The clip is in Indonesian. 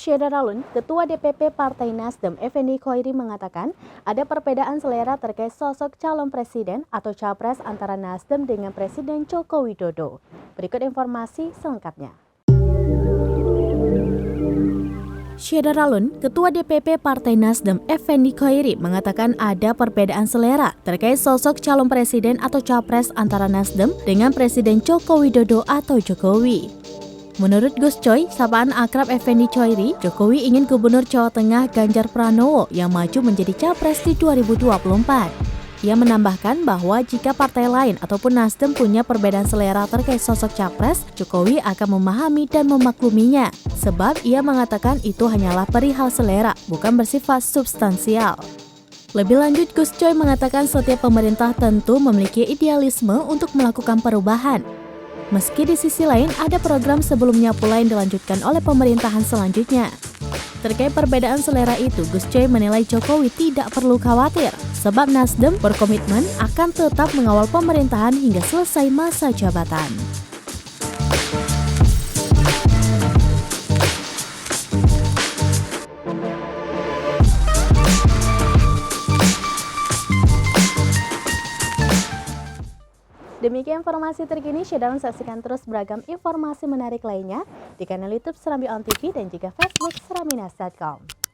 Syederalun, Ketua DPP Partai Nasdem Effendi Khoiri mengatakan ada perbedaan selera terkait sosok calon presiden atau capres antara Nasdem dengan Presiden Joko Widodo. Berikut informasi selengkapnya. Syederalun, Ketua DPP Partai Nasdem Effendi Khoiri mengatakan ada perbedaan selera terkait sosok calon presiden atau capres antara Nasdem dengan Presiden Joko Widodo atau Jokowi. Menurut Gus Coy, sapaan akrab Effendi Khoiri, Jokowi ingin Gubernur Jawa Tengah Ganjar Pranowo yang maju menjadi capres di 2024. Ia menambahkan bahwa jika partai lain ataupun Nasdem punya perbedaan selera terkait sosok capres, Jokowi akan memahami dan memakluminya. Sebab ia mengatakan itu hanyalah perihal selera, bukan bersifat substansial. Lebih lanjut, Gus Coy mengatakan setiap pemerintah tentu memiliki idealisme untuk melakukan perubahan. Meski di sisi lain ada program sebelumnya pula yang dilanjutkan oleh pemerintahan selanjutnya. Terkait perbedaan selera itu, Gus Coy menilai Jokowi tidak perlu khawatir, sebab Nasdem berkomitmen akan tetap mengawal pemerintahan hingga selesai masa jabatan. Demikian informasi terkini, Syederalun saksikan terus beragam informasi menarik lainnya di kanal YouTube Serambi On TV dan juga Facebook seraminas.com.